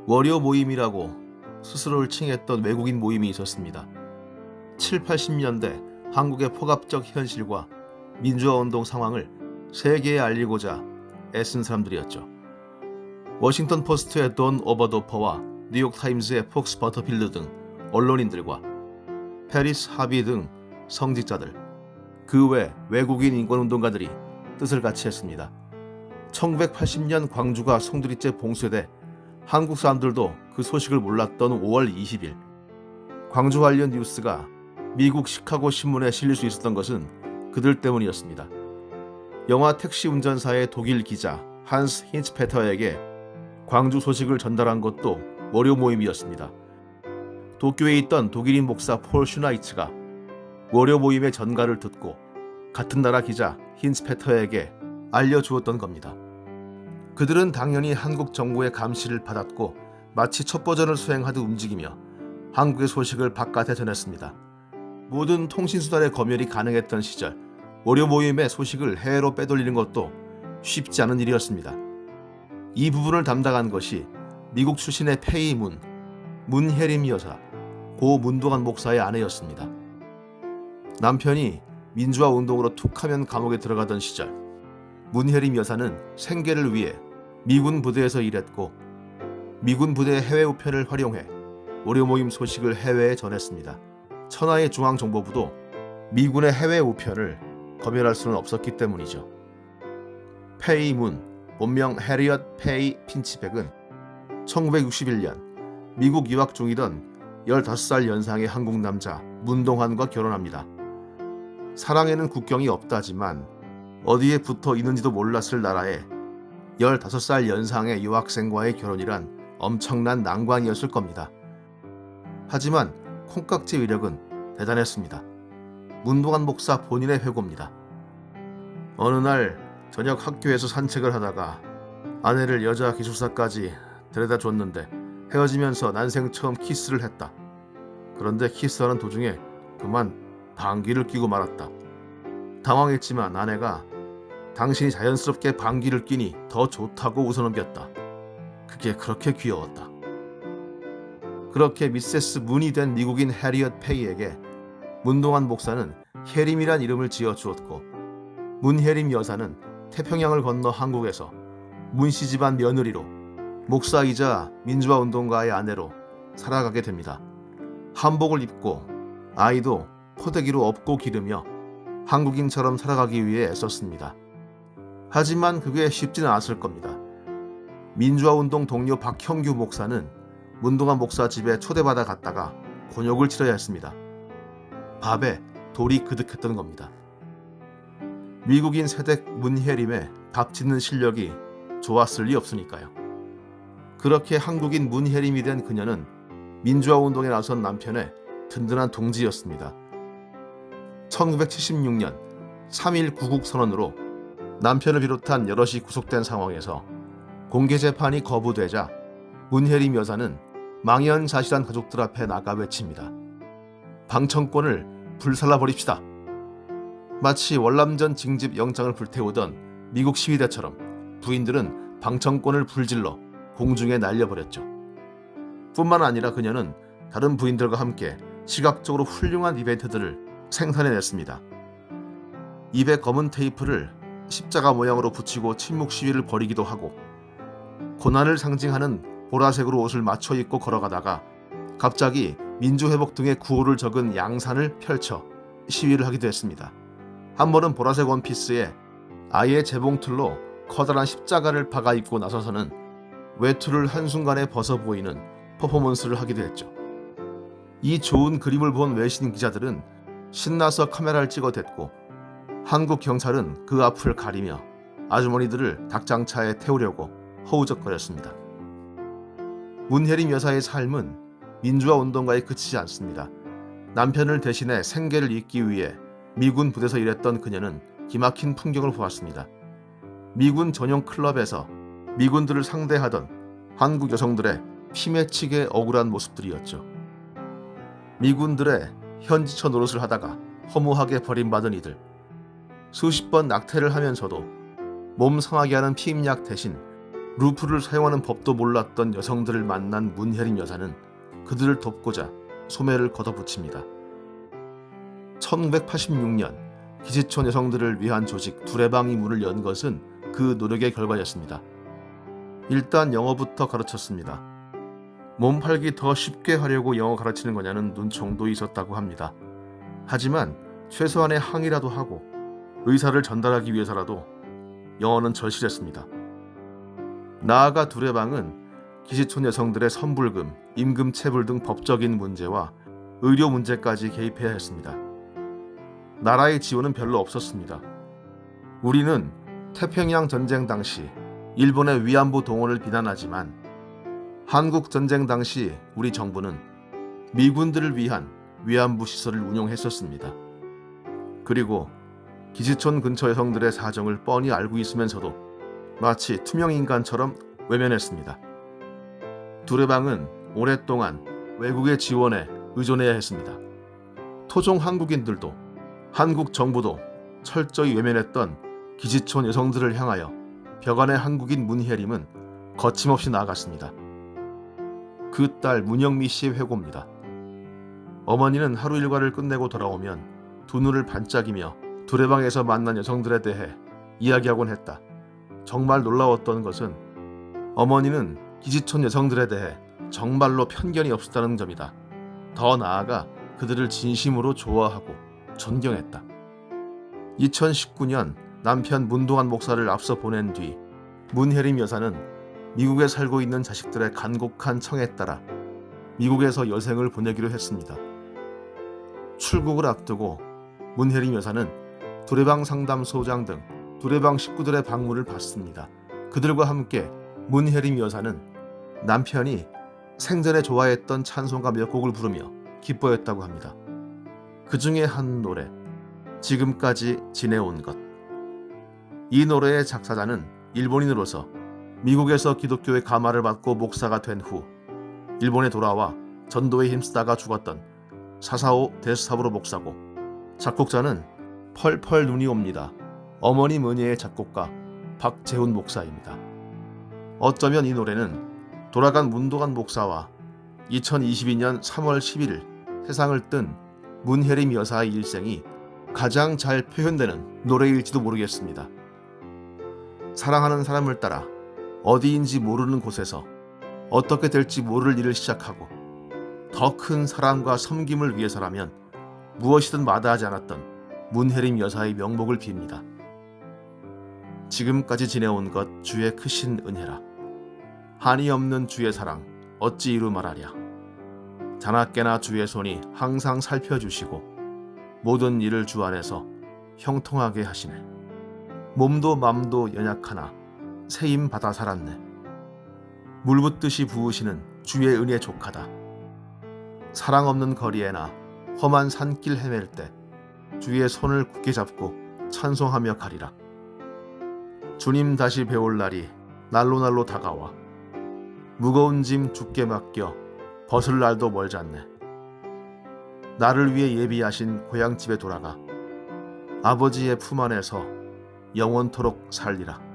워리어 모임이라고 스스로를 칭했던 외국인 모임이 있었습니다. 7, 80년대 한국의 폭압적 현실과 민주화운동 상황을 세계에 알리고자 애쓴 사람들이었죠. 워싱턴 포스트의 돈 오버도퍼와 뉴욕타임즈의 폭스 버터필드 등 언론인들과 페리스 하비 등 성직자들, 그 외 외국인 인권운동가들이 뜻을 같이 했습니다. 1980년 광주가 송두리째 봉쇄돼 한국 사람들도 그 소식을 몰랐던 5월 20일 광주 관련 뉴스가 미국 시카고 신문에 실릴 수 있었던 것은 그들 때문이었습니다. 영화 택시 운전사의 독일 기자 한스 힌츠페터에게 광주 소식을 전달한 것도 월요 모임이었습니다. 도쿄에 있던 독일인 목사 폴 슈나이츠가 월요 모임의 전가를 듣고 같은 나라 기자 힌츠페터에게 알려주었던 겁니다. 그들은 당연히 한국 정부의 감시를 받았고 마치 첩보전을 수행하듯 움직이며 한국의 소식을 바깥에 전했습니다. 모든 통신수단의 검열이 가능했던 시절 월요 모임의 소식을 해외로 빼돌리는 것도 쉽지 않은 일이었습니다. 이 부분을 담당한 것이 미국 출신의 페이 문혜림 여사, 고 문동환 목사의 아내였습니다. 남편이 민주화 운동으로 툭하면 감옥에 들어가던 시절 문혜림 여사는 생계를 위해 미군 부대에서 일했고 미군 부대의 해외 우편을 활용해 월요 모임 소식을 해외에 전했습니다. 천하의 중앙정보부도 미군의 해외 우편을 검열할 수는 없었기 때문이죠. 페이 본명 해리엇 페이 핀치백은 1961년 미국 유학 중이던 15살 연상의 한국 남자 문동환과 결혼합니다. 사랑에는 국경이 없다지만 어디에 붙어 있는지도 몰랐을 나라에 15살 연상의 유학생과의 결혼이란 엄청난 난관이었을 겁니다. 하지만 콩깍지 위력은 대단했습니다. 문동환 목사 본인의 회고입니다. 어느 날 저녁 학교에서 산책을 하다가 아내를 여자 기숙사까지 데려다 줬는데 헤어지면서 난생 처음 키스를 했다. 그런데 키스하는 도중에 그만 방귀를 뀌고 말았다. 당황했지만 아내가 당신이 자연스럽게 방귀를 뀌니 더 좋다고 웃어넘겼다. 그게 그렇게 귀여웠다. 그렇게 미세스 문이 된 미국인 해리엇 페이에게 문동환 목사는 혜림이란 이름을 지어주었고 문혜림 여사는 태평양을 건너 한국에서 문씨 집안 며느리로 목사이자 민주화운동가의 아내로 살아가게 됩니다. 한복을 입고 아이도 포대기로 업고 기르며 한국인처럼 살아가기 위해 애썼습니다. 하지만 그게 쉽지는 않았을 겁니다. 민주화운동 동료 박형규 목사는 문동환 목사 집에 초대받아 갔다가 곤욕을 치러야 했습니다. 밥에 돌이 그득했던 겁니다. 미국인 세댁 문혜림의 밥 짓는 실력이 좋았을 리 없으니까요. 그렇게 한국인 문혜림이 된 그녀는 민주화운동에 나선 남편의 든든한 동지였습니다. 1976년 3.1 구국선언으로 남편을 비롯한 여럿이 구속된 상황에서 공개재판이 거부되자 문혜림 여사는 망연자실한 가족들 앞에 나가 외칩니다. 방청권을 불살라버립시다. 마치 월남전 징집 영장을 불태우던 미국 시위대처럼 부인들은 방청권을 불질러 공중에 날려버렸죠. 뿐만 아니라 그녀는 다른 부인들과 함께 시각적으로 훌륭한 이벤트들을 생산해냈습니다. 입에 검은 테이프를 십자가 모양으로 붙이고 침묵 시위를 벌이기도 하고 고난을 상징하는 보라색으로 옷을 맞춰 입고 걸어가다가 갑자기 민주회복 등의 구호를 적은 양산을 펼쳐 시위를 하기도 했습니다. 한 번은 보라색 원피스에 아예 재봉틀로 커다란 십자가를 박아 입고 나서서는 외투를 한순간에 벗어 보이는 퍼포먼스를 하기도 했죠. 이 좋은 그림을 본 외신 기자들은 신나서 카메라를 찍어댔고 한국 경찰은 그 앞을 가리며 아주머니들을 닭장차에 태우려고 허우적거렸습니다. 문혜림 여사의 삶은 민주화운동가에 그치지 않습니다. 남편을 대신해 생계를 잇기 위해 미군 부대에서 일했던 그녀는 기막힌 풍경을 보았습니다. 미군 전용 클럽에서 미군들을 상대하던 한국 여성들의 피맺히게 억울한 모습들이었죠. 미군들의 현지처 노릇을 하다가 허무하게 버림받은 이들, 수십 번 낙태를 하면서도 몸 상하게 하는 피임약 대신 루프를 사용하는 법도 몰랐던 여성들을 만난 문혜림 여사는 그들을 돕고자 소매를 걷어붙입니다. 1986년 기지촌 여성들을 위한 조직 두레방이 문을 연 것은 그 노력의 결과였습니다. 일단 영어부터 가르쳤습니다. 몸팔기 더 쉽게 하려고 영어 가르치는 거냐는 눈총도 있었다고 합니다. 하지만 최소한의 항의라도 하고 의사를 전달하기 위해서라도 영어는 절실했습니다. 나아가 두레방은 기지촌 여성들의 선불금, 임금체불 등 법적인 문제와 의료 문제까지 개입해야 했습니다. 나라의 지원은 별로 없었습니다. 우리는 태평양 전쟁 당시 일본의 위안부 동원을 비난하지만 한국 전쟁 당시 우리 정부는 미군들을 위한 위안부 시설을 운영했었습니다. 그리고 기지촌 근처 여성들의 사정을 뻔히 알고 있으면서도 마치 투명인간처럼 외면했습니다. 두레방은 오랫동안 외국의 지원에 의존해야 했습니다. 토종 한국인들도 한국 정부도 철저히 외면했던 기지촌 여성들을 향하여 벽안의 한국인 문혜림은 거침없이 나아갔습니다. 그 딸 문영미 씨의 회고입니다. 어머니는 하루 일과를 끝내고 돌아오면 두 눈을 반짝이며 두레방에서 만난 여성들에 대해 이야기하곤 했다. 정말 놀라웠던 것은 어머니는 기지촌 여성들에 대해 정말로 편견이 없었다는 점이다. 더 나아가 그들을 진심으로 좋아하고 존경했다. 2019년 남편 문동환 목사를 앞서 보낸 뒤 문혜림 여사는 미국에 살고 있는 자식들의 간곡한 청에 따라 미국에서 여생을 보내기로 했습니다. 출국을 앞두고 문혜림 여사는 두레방 상담소장 등 두레방 식구들의 방문을 받습니다. 그들과 함께 문혜림 여사는 남편이 생전에 좋아했던 찬송가 몇 곡을 부르며 기뻐했다고 합니다. 그 중에 한 노래, 지금까지 지내온 것. 이 노래의 작사자는 일본인으로서 미국에서 기독교의 가마를 받고 목사가 된 후 일본에 돌아와 전도에 힘쓰다가 죽었던 사사오 데스타브로 목사고, 작곡자는 펄펄 눈이 옵니다. 어머님 은혜의 작곡가 박재훈 목사입니다. 어쩌면 이 노래는 돌아간 문동환 목사와 2022년 3월 11일 세상을 뜬 문혜림 여사의 일생이 가장 잘 표현되는 노래일지도 모르겠습니다. 사랑하는 사람을 따라 어디인지 모르는 곳에서 어떻게 될지 모를 일을 시작하고 더 큰 사랑과 섬김을 위해서라면 무엇이든 마다하지 않았던 문혜림 여사의 명복을 빕니다. 지금까지 지내온 것 주의 크신 은혜라. 한이 없는 주의 사랑 어찌 이루 말하랴. 자나깨나 주의 손이 항상 살펴주시고 모든 일을 주 안에서 형통하게 하시네. 몸도 맘도 연약하나 세임 받아 살았네. 물 붓듯이 부으시는 주의 은혜 족하다. 사랑 없는 거리에나 험한 산길 헤맬 때 주의 손을 굳게 잡고 찬송하며 가리라. 주님 다시 배울 날이 날로 다가와 무거운 짐 주께 맡겨 벗을 날도 멀잖네. 나를 위해 예비하신 고향집에 돌아가 아버지의 품 안에서 영원토록 살리라.